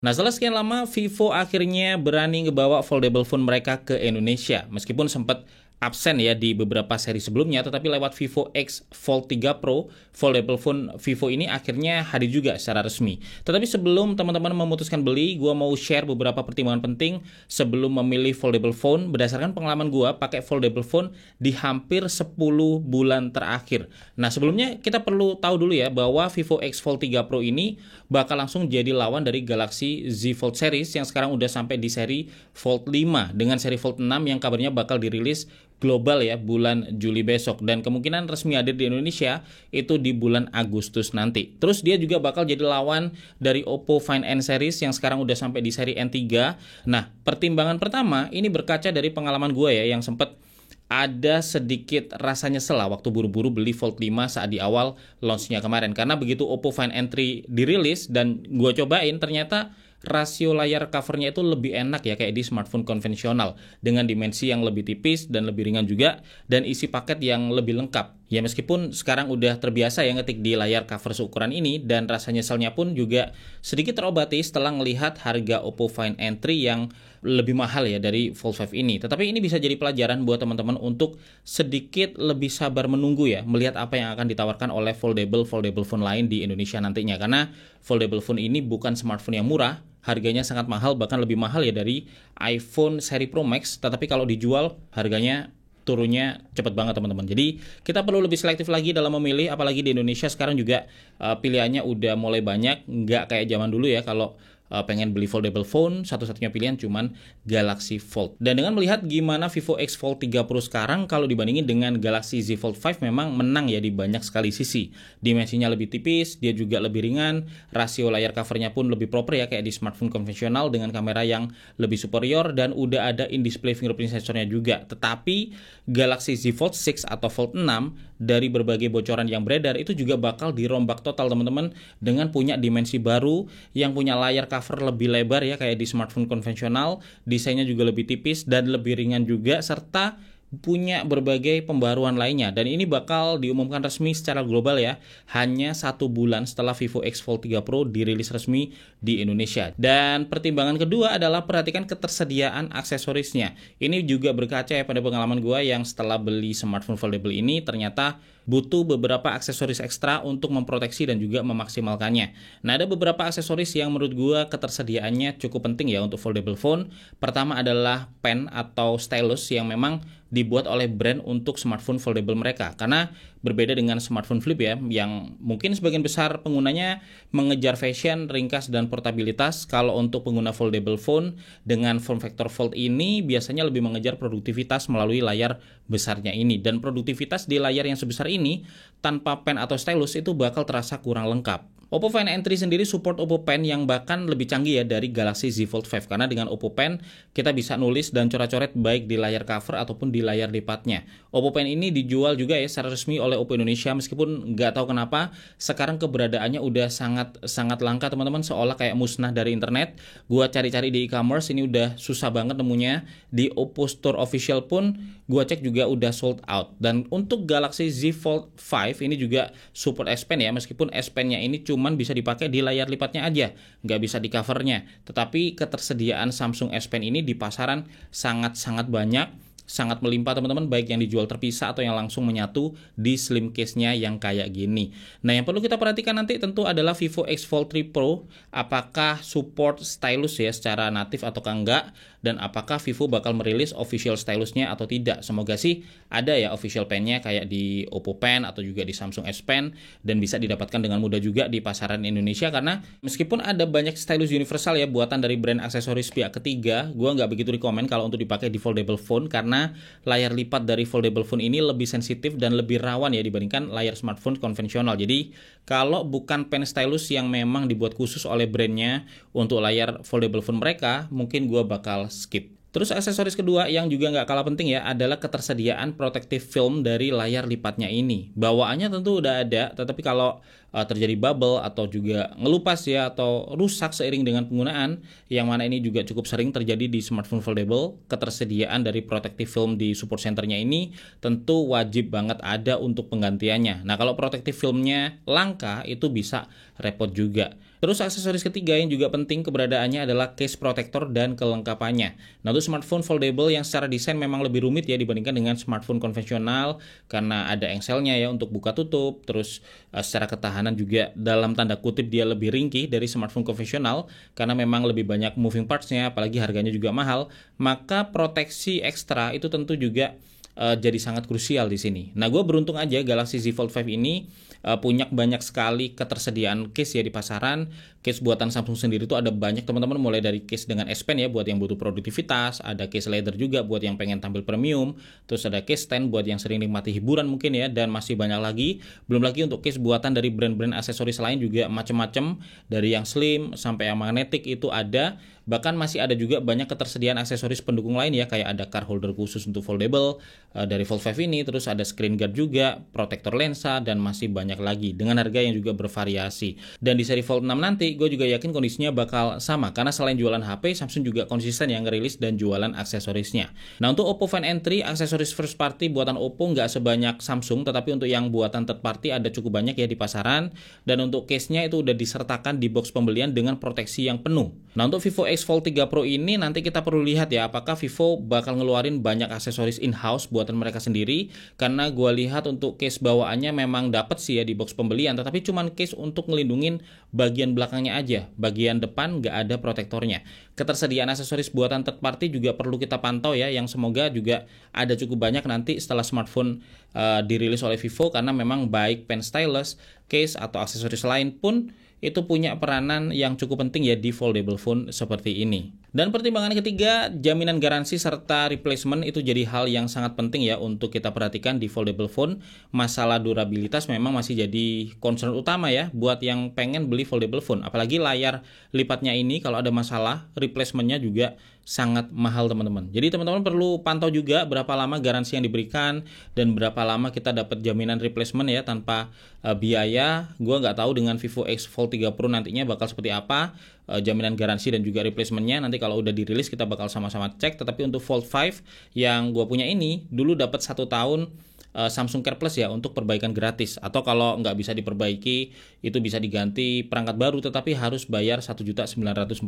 Nah, setelah sekian lama, Vivo akhirnya berani ngebawa foldable phone mereka ke Indonesia. Meskipun sempat absen ya di beberapa seri sebelumnya, tetapi lewat Vivo X Fold 3 Pro, foldable phone Vivo ini akhirnya hadir juga secara resmi. Tetapi sebelum teman-teman memutuskan beli, gue mau share beberapa pertimbangan penting sebelum memilih foldable phone berdasarkan pengalaman gue pakai foldable phone di hampir 10 bulan terakhir. Nah, sebelumnya kita perlu tahu dulu ya bahwa Vivo X Fold 3 Pro ini bakal langsung jadi lawan dari Galaxy Z Fold series yang sekarang udah sampai di seri Fold 5 dengan seri Fold 6 yang kabarnya bakal dirilis global ya bulan Juli besok, dan kemungkinan resmi hadir di Indonesia itu di bulan Agustus nanti. Terus dia juga bakal jadi lawan dari Oppo Find N series yang sekarang udah sampai di seri N3. Nah, pertimbangan pertama ini berkaca dari pengalaman gue ya yang sempat ada sedikit rasa nyesel lah waktu buru-buru beli Fold 5 saat di awal launchnya kemarin, karena begitu Oppo Find N3 dirilis dan gue cobain, ternyata rasio layar covernya itu lebih enak ya kayak di smartphone konvensional dengan dimensi yang lebih tipis dan lebih ringan juga, dan isi paket yang lebih lengkap. Ya meskipun sekarang udah terbiasa ya ngetik di layar cover seukuran ini, dan rasa nyeselnya pun juga sedikit terobati setelah melihat harga Oppo Find N3 yang lebih mahal ya dari Fold 5 ini. Tetapi ini bisa jadi pelajaran buat teman-teman untuk sedikit lebih sabar menunggu ya, melihat apa yang akan ditawarkan oleh foldable phone lain di Indonesia nantinya. Karena foldable phone ini bukan smartphone yang murah, harganya sangat mahal, bahkan lebih mahal ya dari iPhone seri Pro Max, tetapi kalau dijual harganya turunnya cepat banget teman-teman. Jadi kita perlu lebih selektif lagi dalam memilih, apalagi di Indonesia sekarang juga pilihannya udah mulai banyak, nggak kayak zaman dulu ya kalau pengen beli foldable phone, satu-satunya pilihan cuman Galaxy Fold. Dan dengan melihat gimana Vivo X Fold 3 Pro sekarang kalau dibandingin dengan Galaxy Z Fold 5 memang menang ya di banyak sekali sisi. Dimensinya lebih tipis, dia juga lebih ringan, rasio layar covernya pun lebih proper ya kayak di smartphone konvensional dengan kamera yang lebih superior, dan udah ada in-display fingerprint sensornya juga. Tetapi Galaxy Z Fold 6 atau Fold 6 dari berbagai bocoran yang beredar itu juga bakal dirombak total teman-teman, dengan punya dimensi baru yang punya layar cover lebih lebar ya kayak di smartphone konvensional, desainnya juga lebih tipis dan lebih ringan juga, serta punya berbagai pembaruan lainnya. Dan ini bakal diumumkan resmi secara global ya, hanya 1 bulan setelah Vivo X Fold 3 Pro dirilis resmi di Indonesia. Dan pertimbangan kedua adalah perhatikan ketersediaan aksesorisnya. Ini juga berkaca ya pada pengalaman gue yang setelah beli smartphone foldable ini ternyata butuh beberapa aksesoris ekstra untuk memproteksi dan juga memaksimalkannya. Nah, ada beberapa aksesoris yang menurut gue ketersediaannya cukup penting ya untuk foldable phone. Pertama adalah pen atau stylus yang memang dibuat oleh brand untuk smartphone foldable mereka. Karena berbeda dengan smartphone flip ya, yang mungkin sebagian besar penggunanya mengejar fashion, ringkas, dan portabilitas. Kalau untuk pengguna foldable phone dengan form factor fold ini biasanya lebih mengejar produktivitas melalui layar besarnya ini. Dan produktivitas di layar yang sebesar ini tanpa pen atau stylus itu bakal terasa kurang lengkap. Oppo Find N3 sendiri support Oppo Pen yang bahkan lebih canggih ya dari Galaxy Z Fold 5, karena dengan Oppo Pen kita bisa nulis dan coret-coret baik di layar cover ataupun di layar lipatnya. Oppo Pen ini dijual juga ya secara resmi oleh Oppo Indonesia, meskipun nggak tahu kenapa sekarang keberadaannya udah sangat langka teman-teman, seolah kayak musnah dari internet. Gua cari-cari di e-commerce ini udah susah banget nemunya. Di Oppo Store Official pun gua cek juga udah sold out. Dan untuk Galaxy Z Fold 5 ini juga support S Pen ya, meskipun S Pen-nya ini cuman bisa dipakai di layar lipatnya aja, nggak bisa di covernya. Tetapi ketersediaan Samsung S Pen ini di pasaran sangat-sangat banyak, sangat melimpah teman-teman, baik yang dijual terpisah atau yang langsung menyatu di slim case-nya yang kayak gini. Nah, yang perlu kita perhatikan nanti tentu adalah Vivo X Fold 3 Pro, apakah support stylus ya secara natif ataukah enggak, dan apakah Vivo bakal merilis official stylusnya atau tidak. Semoga sih ada ya official pen-nya kayak di Oppo Pen atau juga di Samsung S Pen, dan bisa didapatkan dengan mudah juga di pasaran Indonesia. Karena meskipun ada banyak stylus universal ya buatan dari brand aksesoris pihak ketiga, gue nggak begitu rekomen kalau untuk dipakai di foldable phone, karena layar lipat dari foldable phone ini lebih sensitif dan lebih rawan ya dibandingkan layar smartphone konvensional. Jadi kalau bukan pen stylus yang memang dibuat khusus oleh brandnya untuk layar foldable phone mereka, mungkin gue bakal skip. Terus aksesoris kedua yang juga nggak kalah penting ya adalah ketersediaan protective film dari layar lipatnya ini. Bawaannya tentu udah ada, tetapi kalau terjadi bubble atau juga ngelupas ya atau rusak seiring dengan penggunaan, yang mana ini juga cukup sering terjadi di smartphone foldable, ketersediaan dari protective film di support centernya ini tentu wajib banget ada untuk penggantiannya. Nah, kalau protective filmnya langka itu bisa repot juga. Terus aksesoris ketiga yang juga penting keberadaannya adalah case protector dan kelengkapannya. Nah, untuk smartphone foldable yang secara desain memang lebih rumit ya dibandingkan dengan smartphone konvensional karena ada engselnya ya untuk buka tutup. Terus secara ketahanan juga dalam tanda kutip dia lebih ringkih dari smartphone konvensional karena memang lebih banyak moving parts-nya, apalagi harganya juga mahal. Maka proteksi ekstra itu tentu juga jadi sangat krusial di sini. Nah, gue beruntung aja Galaxy Z Fold 5 ini punya banyak sekali ketersediaan case ya di pasaran. Case buatan Samsung sendiri itu ada banyak teman-teman, mulai dari case dengan S Pen ya buat yang butuh produktivitas, ada case leather juga buat yang pengen tampil premium, terus ada case stand buat yang sering nikmati hiburan mungkin ya, dan masih banyak lagi. Belum lagi untuk case buatan dari brand-brand aksesoris lain juga macam-macam, dari yang slim sampai yang magnetik itu ada. Bahkan masih ada juga banyak ketersediaan aksesoris pendukung lain ya, kayak ada card holder khusus untuk foldable dari Fold 5 ini, terus ada screen guard juga, protektor lensa, dan masih banyak lagi dengan harga yang juga bervariasi. Dan di seri Fold 6 nanti gue juga yakin kondisinya bakal sama, karena selain jualan HP, Samsung juga konsisten yang ngerilis dan jualan aksesorisnya. Nah, untuk Oppo Find N3, aksesoris first party buatan Oppo nggak sebanyak Samsung, tetapi untuk yang buatan third party ada cukup banyak ya di pasaran, dan untuk case-nya itu udah disertakan di box pembelian dengan proteksi yang penuh. Nah, untuk Vivo X Fold 3 Pro ini nanti kita perlu lihat ya, apakah Vivo bakal ngeluarin banyak aksesoris in-house buatan mereka sendiri, karena gue lihat untuk case bawaannya memang dapat sih ya di box pembelian, tetapi cuman case untuk ngelindungin bagian belakangnya aja, bagian depan nggak ada protektornya. Ketersediaan aksesoris buatan third party juga perlu kita pantau ya, yang semoga juga ada cukup banyak nanti setelah smartphone dirilis oleh Vivo, karena memang baik pen stylus, case, atau aksesoris lain pun itu punya peranan yang cukup penting ya di foldable phone seperti ini. Dan pertimbangan ketiga, jaminan garansi serta replacement itu jadi hal yang sangat penting ya untuk kita perhatikan di foldable phone. Masalah durabilitas memang masih jadi concern utama ya buat yang pengen beli foldable phone. Apalagi layar lipatnya ini kalau ada masalah, replacementnya juga sangat mahal teman-teman. Jadi teman-teman perlu pantau juga berapa lama garansi yang diberikan dan berapa lama kita dapat jaminan replacement ya tanpa biaya. Gua nggak tahu dengan Vivo X Fold 3 Pro nantinya bakal seperti apa jaminan garansi dan juga replacementnya. Nanti kalau udah dirilis kita bakal sama-sama cek. Tetapi untuk Fold 5 yang gua punya ini dulu dapat 1 tahun Samsung Care Plus ya untuk perbaikan gratis, atau kalau nggak bisa diperbaiki itu bisa diganti perangkat baru tetapi harus bayar 1.940.000.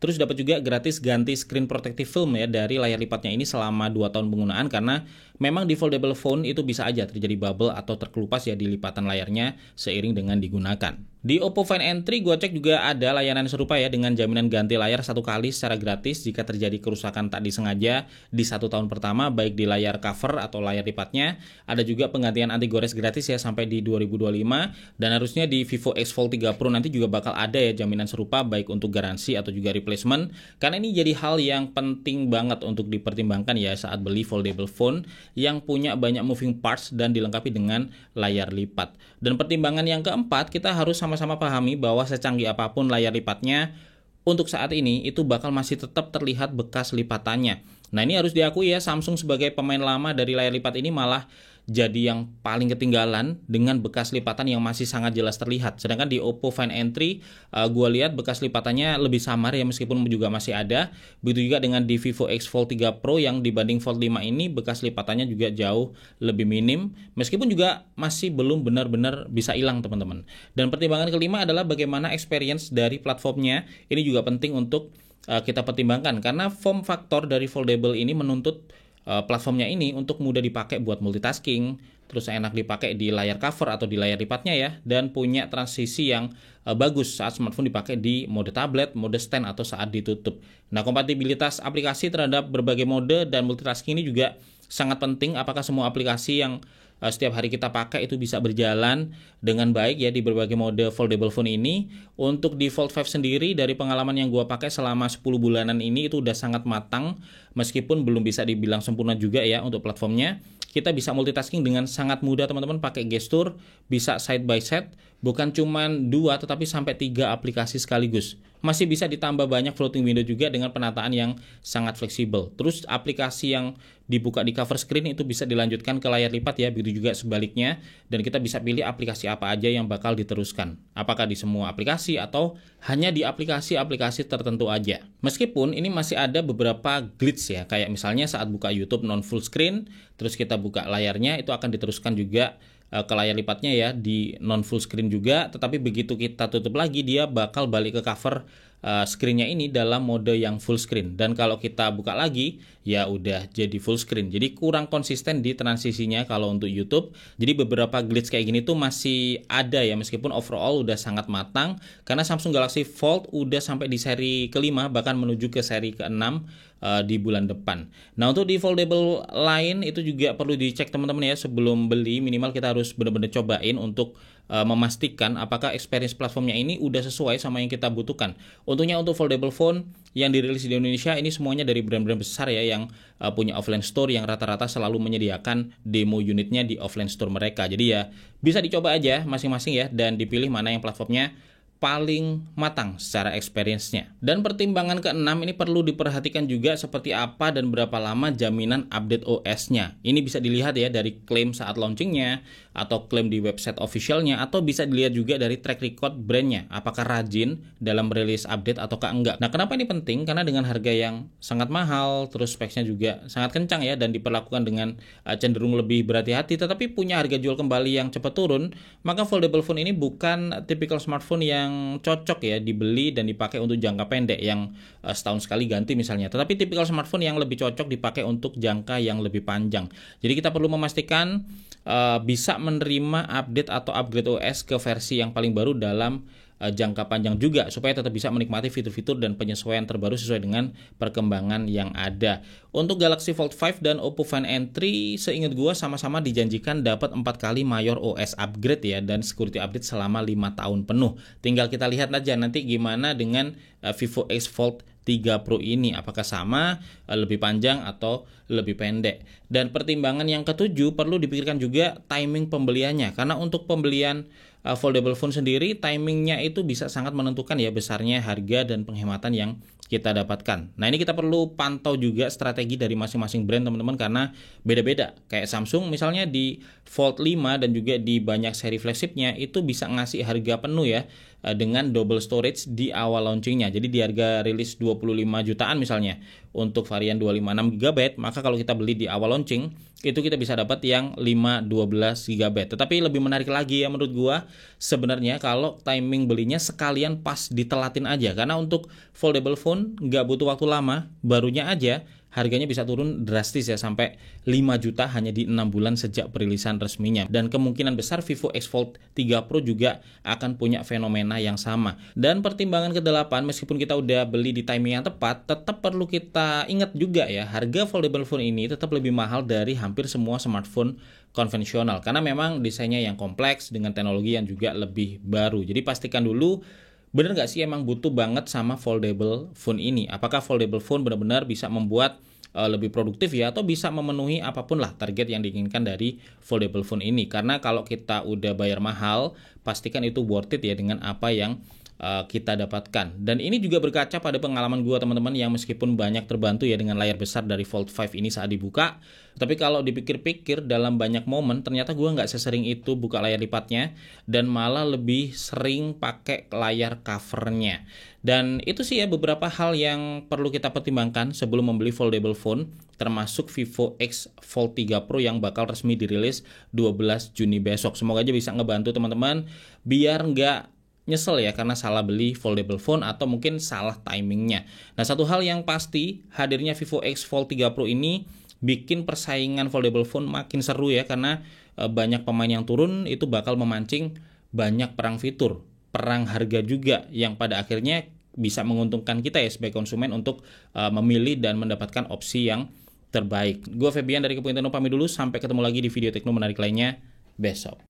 Terus dapat juga gratis ganti screen protective film ya dari layar lipatnya ini selama 2 tahun penggunaan, karena memang di foldable phone itu bisa aja terjadi bubble atau terkelupas ya di lipatan layarnya seiring dengan digunakan. Di Oppo Find N3 gue cek juga ada layanan serupa ya dengan jaminan ganti layar 1 kali secara gratis jika terjadi kerusakan tak disengaja di 1 tahun pertama, baik di layar cover atau layar lipatnya. Ada juga penggantian anti gores gratis ya sampai di 2025, dan harusnya di Vivo X Fold 3 Pro nanti juga bakal ada ya jaminan serupa baik untuk garansi atau juga replacement, karena ini jadi hal yang penting banget untuk dipertimbangkan ya saat beli foldable phone yang punya banyak moving parts dan dilengkapi dengan layar lipat. Dan pertimbangan yang keempat, kita harus sama-sama pahami bahwa secanggih apapun layar lipatnya, untuk saat ini itu bakal masih tetap terlihat bekas lipatannya. Nah, ini harus diakui ya, Samsung sebagai pemain lama dari layar lipat ini malah jadi yang paling ketinggalan dengan bekas lipatan yang masih sangat jelas terlihat. Sedangkan di Oppo Find N3 gue lihat bekas lipatannya lebih samar ya, meskipun juga masih ada. Begitu juga dengan di Vivo X Fold 3 Pro yang dibanding Fold 5 ini bekas lipatannya juga jauh lebih minim, meskipun juga masih belum benar-benar bisa hilang teman-teman. Dan pertimbangan kelima adalah bagaimana experience dari platformnya. Ini juga penting untuk kita pertimbangkan, karena form factor dari foldable ini menuntut platformnya ini untuk mudah dipakai buat multitasking, terus enak dipakai di layar cover atau di layar lipatnya ya, dan punya transisi yang bagus saat smartphone dipakai di mode tablet, mode stand, atau saat ditutup. Nah, kompatibilitas aplikasi terhadap berbagai mode dan multitasking ini juga sangat penting. Apakah semua aplikasi yang setiap hari kita pakai itu bisa berjalan dengan baik ya di berbagai mode foldable phone ini. Untuk di Fold 5 sendiri, dari pengalaman yang gua pakai selama 10 bulanan ini itu udah sangat matang, meskipun belum bisa dibilang sempurna juga ya untuk platformnya. Kita bisa multitasking dengan sangat mudah teman-teman, pakai gestur, bisa side by side, bukan cuma 2 tetapi sampai 3 aplikasi sekaligus. Masih bisa ditambah banyak floating window juga dengan penataan yang sangat fleksibel. Terus aplikasi yang dibuka di cover screen itu bisa dilanjutkan ke layar lipat ya, begitu juga sebaliknya, dan kita bisa pilih aplikasi apa aja yang bakal diteruskan. Apakah di semua aplikasi atau hanya di aplikasi-aplikasi tertentu aja. Meskipun ini masih ada beberapa glitch ya, kayak misalnya saat buka YouTube non full screen, terus kita buka layarnya itu akan diteruskan juga ke layar lipatnya ya, di non full screen juga, tetapi begitu kita tutup lagi dia bakal balik ke cover screen-nya ini dalam mode yang full screen. Dan kalau kita buka lagi ya udah jadi full screen. Jadi kurang konsisten di transisinya kalau untuk YouTube. Jadi beberapa glitch kayak gini tuh masih ada ya, meskipun overall udah sangat matang karena Samsung Galaxy Fold udah sampai di seri kelima, bahkan menuju ke seri ke-6 di bulan depan. Nah, untuk di foldable lain itu juga perlu dicek teman-teman ya, sebelum beli minimal kita harus benar-benar cobain untuk memastikan apakah experience platformnya ini udah sesuai sama yang kita butuhkan. Untungnya untuk foldable phone yang dirilis di Indonesia ini semuanya dari brand-brand besar ya, yang punya offline store yang rata-rata selalu menyediakan demo unitnya di offline store mereka. Jadi ya bisa dicoba aja masing-masing ya, dan dipilih mana yang platformnya paling matang secara experience-nya. Dan pertimbangan ke-6 ini perlu diperhatikan juga seperti apa dan berapa lama jaminan update OS-nya. Ini bisa dilihat ya dari klaim saat launchingnya, atau klaim di website officialnya, atau bisa dilihat juga dari track record brandnya, apakah rajin dalam rilis update ataukah enggak. Nah, kenapa ini penting? Karena dengan harga yang sangat mahal, terus specs-nya juga sangat kencang ya, dan diperlakukan dengan cenderung lebih berhati-hati, tetapi punya harga jual kembali yang cepat turun, maka foldable phone ini bukan tipikal smartphone yang cocok ya dibeli dan dipakai untuk jangka pendek yang setahun sekali ganti misalnya, tetapi tipikal smartphone yang lebih cocok dipakai untuk jangka yang lebih panjang. Jadi kita perlu memastikan bisa menerima update atau upgrade OS ke versi yang paling baru dalam jangka panjang juga, supaya tetap bisa menikmati fitur-fitur dan penyesuaian terbaru sesuai dengan perkembangan yang ada. Untuk Galaxy Fold 5 dan Oppo Find N3 seingat gua sama-sama dijanjikan dapat 4 kali mayor OS upgrade ya, dan security update selama 5 tahun penuh. Tinggal kita lihat aja nanti gimana dengan Vivo X Fold 3 Pro ini, apakah sama, lebih panjang atau lebih pendek. Dan pertimbangan yang ketujuh, perlu dipikirkan juga timing pembeliannya, karena untuk pembelian foldable phone sendiri timingnya itu bisa sangat menentukan ya besarnya harga dan penghematan yang kita dapatkan. Nah, ini kita perlu pantau juga strategi dari masing-masing brand teman-teman, karena beda-beda. Kayak Samsung misalnya di Fold 5 dan juga di banyak seri flagshipnya itu bisa ngasih harga penuh ya, dengan double storage di awal launchingnya. Jadi di harga rilis 25 jutaan misalnya untuk varian 256 GB, maka kalau kita beli di awal launching itu kita bisa dapat yang 512 GB. Tetapi lebih menarik lagi ya menurut gua sebenarnya kalau timing belinya sekalian pas ditelatin aja, karena untuk foldable phone nggak butuh waktu lama, barunya aja harganya bisa turun drastis ya, sampai 5 juta hanya di 6 bulan sejak perilisan resminya. Dan kemungkinan besar Vivo X Fold 3 Pro juga akan punya fenomena yang sama. Dan pertimbangan ke-8, meskipun kita udah beli di timing yang tepat, tetap perlu kita ingat juga ya, harga foldable phone ini tetap lebih mahal dari hampir semua smartphone konvensional, karena memang desainnya yang kompleks dengan teknologi yang juga lebih baru. Jadi pastikan dulu, bener nggak sih emang butuh banget sama foldable phone ini? Apakah foldable phone benar-benar bisa membuat lebih produktif ya, atau bisa memenuhi apapun lah target yang diinginkan dari foldable phone ini? Karena kalau kita udah bayar mahal, pastikan itu worth it ya dengan apa yang kita dapatkan. Dan ini juga berkaca pada pengalaman gue teman-teman, yang meskipun banyak terbantu ya dengan layar besar dari Fold 5 ini saat dibuka, tapi kalau dipikir-pikir dalam banyak momen ternyata gue nggak sesering itu buka layar lipatnya, dan malah lebih sering pakai layar covernya. Dan itu sih ya beberapa hal yang perlu kita pertimbangkan sebelum membeli foldable phone, termasuk Vivo X Fold 3 Pro yang bakal resmi dirilis 12 Juni besok. Semoga aja bisa ngebantu teman-teman biar nggak nyesel ya karena salah beli foldable phone atau mungkin salah timingnya. Nah, satu hal yang pasti, hadirnya Vivo X Fold 3 Pro ini bikin persaingan foldable phone makin seru ya, karena banyak pemain yang turun, itu bakal memancing banyak perang fitur, perang harga juga, yang pada akhirnya bisa menguntungkan kita ya sebagai konsumen untuk memilih dan mendapatkan opsi yang terbaik. Gue Febian dari Kepo Intendo pamit dulu, sampai ketemu lagi di video tekno menarik lainnya besok.